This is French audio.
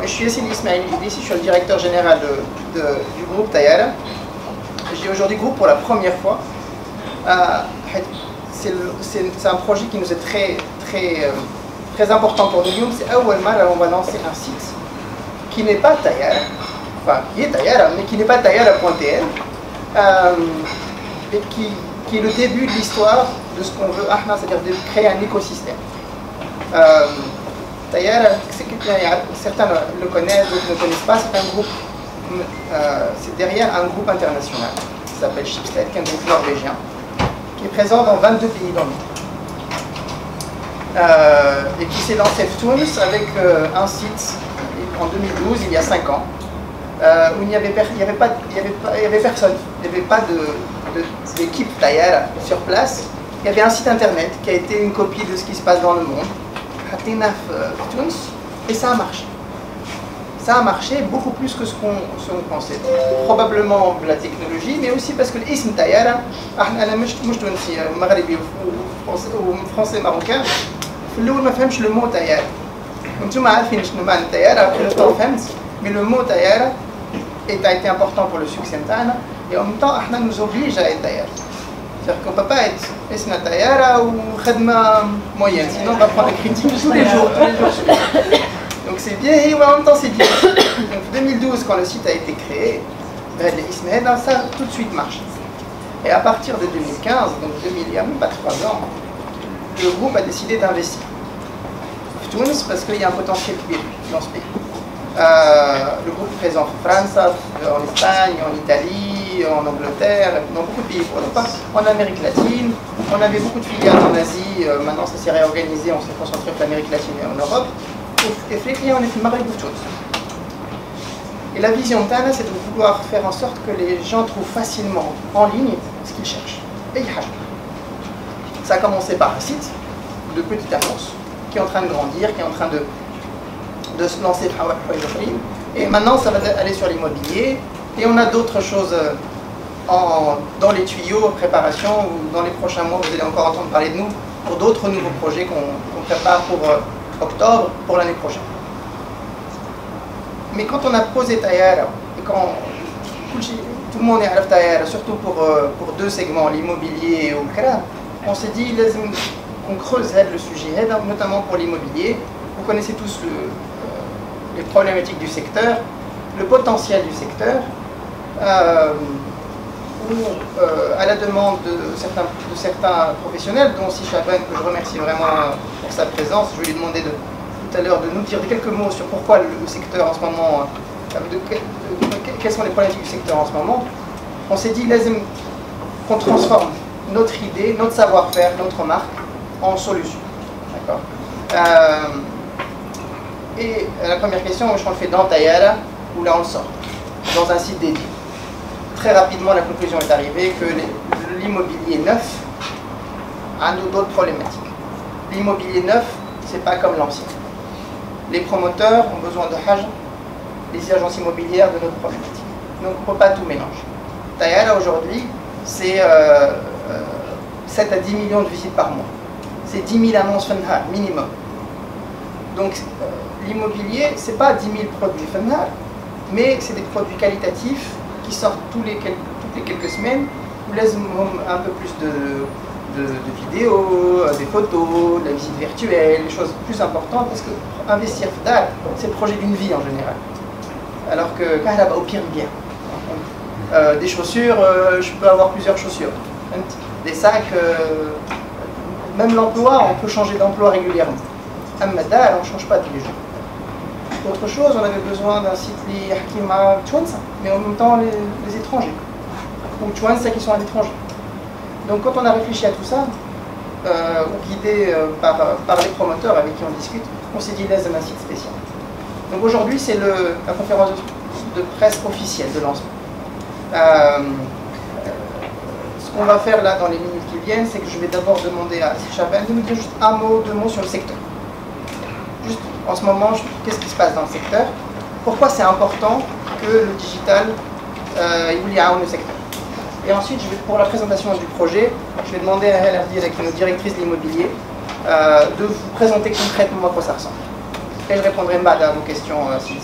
je suis Yassine Ismail ici, je suis le directeur général du groupe Tayara. J'ai aujourd'hui groupe pour la première fois. C'est un projet qui nous est très important pour nous. C'est Awalmar, on va lancer un site qui n'est pas Tayara, enfin qui est Tayara, mais qui n'est pas Tayara.tl, et qui est le début de l'histoire de ce qu'on veut, c'est-à-dire de créer un écosystème. Tayara, certains le connaissent, d'autres ne le connaissent pas, c'est un groupe, c'est derrière un groupe international qui s'appelle Schibsted, qui est un groupe norvégien, qui est présent dans 22 pays dans le monde. Et qui s'est lancé Tunis avec un site en 2012, il y a 5 ans, où il n'y avait personne, il n'y avait pas d'équipe Tayara sur place. Il y avait un site internet qui a été une copie de ce qui se passe dans le monde, et ça a marché. Ça a marché beaucoup plus que ce qu'on pensait. Probablement de la technologie, mais aussi parce que l'ism Tayara, français marocain, le mot Tayara. Mais le mot Tayara a été important pour le succès et en même temps, nous oblige à être Tayara. C'est-à-dire qu'on ne peut pas être Isma Tayara ou Khadma moyenne, sinon on va prendre des critiques tous les jours. Donc c'est bien et en même temps c'est bien. Donc 2012, quand le site a été créé, ça a tout de suite marché. Et à partir de 2015, donc il n'y a même pas 3 ans, le groupe a décidé d'investir. Tunis parce qu'il y a un potentiel dans ce pays. Le groupe est présent en France, en Espagne, en Italie, en Angleterre, dans beaucoup de pays, en Amérique latine. On avait beaucoup de filiales en Asie, maintenant ça s'est réorganisé, on s'est concentré sur l'Amérique latine et en Europe. Et on est fait Maghreb ou Tunis. Et la vision de Tana, c'est de vouloir faire en sorte que les gens trouvent facilement en ligne ce qu'ils cherchent. Et ça a commencé par un site de petite annonce qui est en train de grandir, qui est en train de se lancer. Et maintenant, ça va aller sur l'immobilier. Et on a d'autres choses dans les tuyaux, préparation, ou dans les prochains mois, vous allez encore entendre parler de nous, pour d'autres nouveaux projets qu'on prépare pour octobre, pour l'année prochaine. Mais quand on a posé Tayara, et quand tout le monde est à Tayara, surtout pour 2 segments, l'immobilier et le CRA, on s'est dit qu'on creuse le sujet, notamment pour l'immobilier. Vous connaissez tous les problématiques du secteur, le potentiel du secteur, où à la demande de certains professionnels, dont aussi Chaban, que je remercie vraiment pour sa présence, je vais lui demander tout à l'heure de nous dire quelques mots sur pourquoi le secteur en ce moment, quelles sont les problématiques du secteur en ce moment. On s'est dit qu'on transforme notre idée, notre savoir-faire, notre marque en solution. D'accord. Et la première question, je crois qu'on le fait dans Tayara, ou là on le sort, dans un site dédié. Très rapidement, la conclusion est arrivée que l'immobilier neuf a d'autres problématiques. L'immobilier neuf, c'est pas comme l'ancien. Les promoteurs ont besoin de Hajj, les agences immobilières de notre problématique. Donc on ne peut pas tout mélanger. Tayara aujourd'hui, c'est 7 à 10 millions de visites par mois. C'est 10 000 annonces Fenhar, minimum. Donc l'immobilier, ce n'est pas 10 000 produits Fenhar, mais c'est des produits qualitatifs qui sortent toutes les quelques semaines, où laisse un peu plus de vidéos, des photos, de la visite virtuelle, des choses plus importantes, parce que investir Fdar, c'est le projet d'une vie en général. Alors que Kahraba, au pire, bien. Des chaussures, je peux avoir plusieurs chaussures. Des sacs, même l'emploi, on peut changer d'emploi régulièrement. Ammadar, on ne change pas tous les jours. Autre chose, on avait besoin d'un site li Hakima Tchouansa, mais en même temps les étrangers, ou Tchouansa qui sont à l'étranger. Donc quand on a réfléchi à tout ça, ou guidé par les promoteurs avec qui on discute, on s'est dit laisse un site spécial. Donc aujourd'hui c'est la conférence de presse officielle de lancement. Ce qu'on va faire là dans les minutes qui viennent, c'est que je vais d'abord demander à Chaban de nous dire juste un mot, 2 mots sur le secteur. Juste en ce moment, qu'est-ce qui se passe dans le secteur? Pourquoi c'est important que le digital évolue à le secteur? Et ensuite, pour la présentation du projet, je vais demander à LRD, avec nos directrices de l'immobilier, de vous présenter concrètement à quoi ça ressemble. Et je répondrai mal à vos questions si